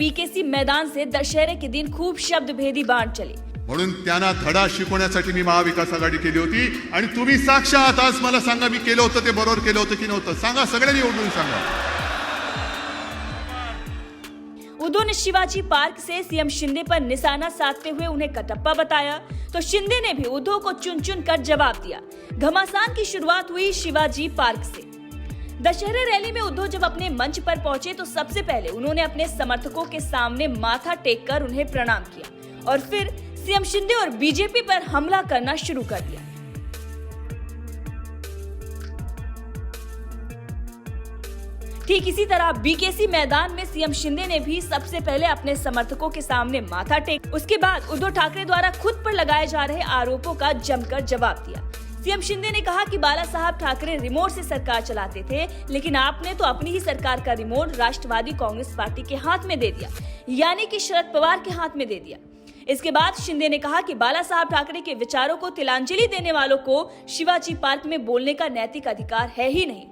BKC मैदान से दशहरे के दिन खूब शब्दभेदी बाण चली। म्हणून त्यांना धडा शिकवण्यासाठी मी महाविकास आघाडी केली होती आणि तुम्ही साक्ष आहात। आज मला सांगा, मी केलं होतं ते बरोबर केलं होतं की नव्हतं? सांगा, सगळ्यांनी उठून सांगा। उद्धव ने शिवाजी पार्क से सीएम शिंदे पर निशाना साधते हुए उन्हें कटप्पा बताया, तो शिंदे ने भी उद्धव को चुन चुन कर जवाब दिया। घमासान की शुरुआत हुई शिवाजी पार्क से। दशहरा रैली में उद्धव जब अपने मंच पर पहुंचे तो सबसे पहले उन्होंने अपने समर्थकों के सामने माथा टेक कर उन्हें प्रणाम किया और फिर सीएम शिंदे और बीजेपी पर हमला करना शुरू कर दिया। ठीक इसी तरह बीकेसी मैदान में सीएम शिंदे ने भी सबसे पहले अपने समर्थकों के सामने माथा टेक, उसके बाद उद्धव ठाकरे द्वारा खुद पर लगाए जा रहे आरोपों का जमकर जवाब दिया। सीएम शिंदे ने कहा कि बाला साहब ठाकरे रिमोट से सरकार चलाते थे, लेकिन आपने तो अपनी ही सरकार का रिमोट राष्ट्रवादी कांग्रेस पार्टी के हाथ में दे दिया, यानी कि शरद पवार के हाथ में दे दिया। इसके बाद शिंदे ने कहा कि बाला साहब ठाकरे के विचारों को तिलांजलि देने वालों को शिवाजी पार्क में बोलने का नैतिक अधिकार है ही नहीं।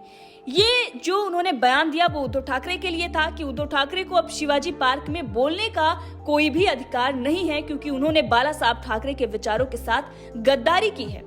ये जो उन्होंने बयान दिया वो उद्धव ठाकरे के लिए था कि उद्धव ठाकरे को अब शिवाजी पार्क में बोलने का कोई भी अधिकार नहीं है, क्योंकि उन्होंने बाला साहब ठाकरे के विचारों के साथ गद्दारी की है।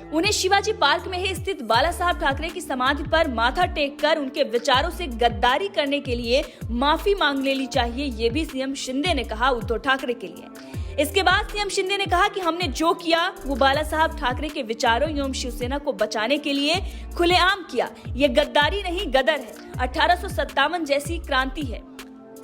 उन्हें शिवाजी पार्क में ही स्थित बाला साहब ठाकरे की समाधि पर माथा टेक कर उनके विचारों से गद्दारी करने के लिए माफी मांग लेनी चाहिए, ये भी सीएम शिंदे ने कहा उद्धव ठाकरे के लिए। इसके बाद सीएम शिंदे ने कहा कि हमने जो किया वो बाला साहब ठाकरे के विचारों एवं शिवसेना को बचाने के लिए खुलेआम किया। ये गद्दारी नहीं, गदर है। 1857 जैसी क्रांति है।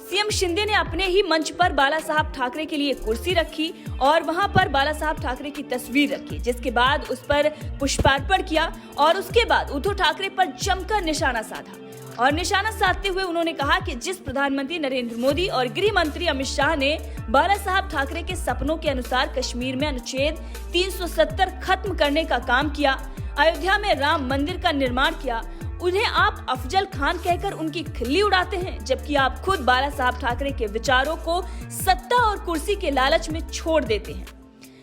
सीएम शिंदे ने अपने ही मंच पर बाला साहब ठाकरे के लिए कुर्सी रखी और वहां पर बाला साहब ठाकरे की तस्वीर रखी, जिसके बाद उस पर पुष्पार्पण किया और उसके बाद उद्धव ठाकरे पर जमकर निशाना साधा। और निशाना साधते हुए उन्होंने कहा कि जिस प्रधानमंत्री नरेंद्र मोदी और गृह मंत्री अमित शाह ने बाला साहब ठाकरे के सपनों के अनुसार कश्मीर में अनुच्छेद 370 खत्म करने का काम किया, अयोध्या में राम मंदिर का निर्माण किया, उन्हें आप अफजल खान कहकर उनकी खिल्ली उड़ाते हैं, जबकि आप खुद बाला साहब ठाकरे के विचारों को सत्ता और कुर्सी के लालच में छोड़ देते हैं।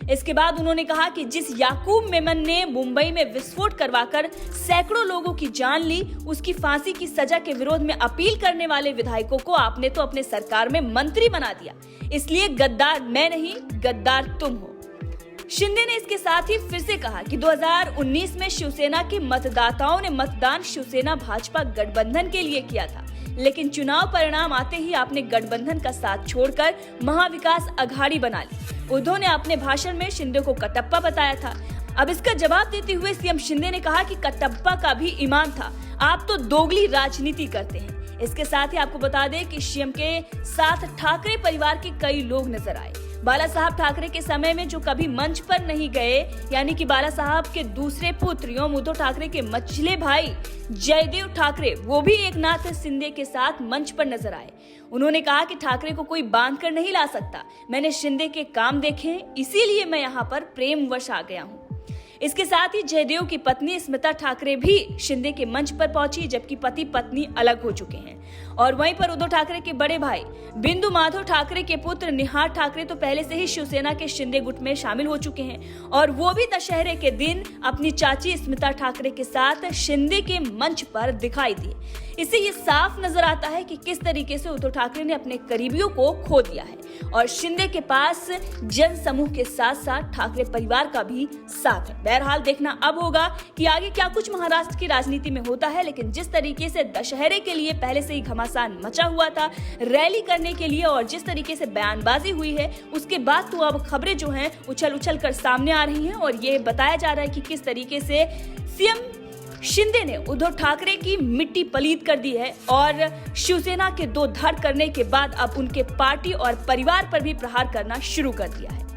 इसके बाद उन्होंने कहा कि जिस याकूब मेमन ने मुंबई में विस्फोट करवाकर सैकड़ों लोगों की जान ली, उसकी फांसी की सजा के विरोध में अपील करने वाले विधायकों को आपने तो अपने सरकार में मंत्री बना दिया। इसलिए गद्दार मैं नहीं, गद्दार तुम हो। शिंदे ने इसके साथ ही फिर से कहा कि 2019 में शिवसेना के मतदाताओं ने मतदान शिवसेना भाजपा गठबंधन के लिए किया था, लेकिन चुनाव परिणाम आते ही आपने गठबंधन का साथ छोड़कर महाविकास अघाड़ी बना ली। उद्धव ने अपने भाषण में शिंदे को कटप्पा बताया था। अब इसका जवाब देते हुए सीएम शिंदे ने कहा कि कटप्पा का भी ईमान था, आप तो दोगली राजनीति करते हैं। इसके साथ ही आपको बता दें कि सीएम के साथ ठाकरे परिवार के कई लोग नजर आए। बाला साहब ठाकरे के समय में जो कभी मंच पर नहीं गए, यानी कि बाला साहब के दूसरे पुत्र एवं उद्धव ठाकरे के मझले भाई जयदेव ठाकरे, वो भी एकनाथ शिंदे के साथ मंच पर नजर आए। उन्होंने कहा कि ठाकरे को कोई बांध कर नहीं ला सकता, मैंने शिंदे के काम देखे, इसीलिए मैं यहाँ पर प्रेमवश आ गया हूँ। इसके साथ ही जयदेव की पत्नी स्मिता ठाकरे भी शिंदे के मंच पर पहुंची, जबकि पति पत्नी अलग हो चुके हैं। और वहीं पर उद्धव ठाकरे के बड़े भाई बिंदु माधव ठाकरे के पुत्र निहार ठाकरे तो पहले से ही शिवसेना के शिंदे गुट में शामिल हो चुके हैं और वो भी दशहरे के दिन अपनी चाची स्मिता ठाकरे के साथ शिंदे के मंच पर दिखाई दिए। इससे ये साफ नजर आता है कि किस तरीके से उद्धव ठाकरे ने अपने करीबियों को खो दिया है और शिंदे के पास जन समूह के साथ साथ ठाकरे परिवार का भी साथ है। बहरहाल देखना अब होगा कि आगे क्या कुछ महाराष्ट्र की राजनीति में होता है, लेकिन जिस तरीके से दशहरे के लिए पहले से ही घमासान मचा हुआ था रैली करने के लिए और जिस तरीके से बयानबाजी हुई है, उसके बाद तो अब खबरें जो हैं उछल उछल कर सामने आ रही हैं और ये बताया जा रहा है कि किस तरीके से सीएम शिंदे ने उद्धव ठाकरे की मिट्टी पलीद कर दी है और शिवसेना के दो धड़ करने के बाद अब उनके पार्टी और परिवार पर भी प्रहार करना शुरू कर दिया है।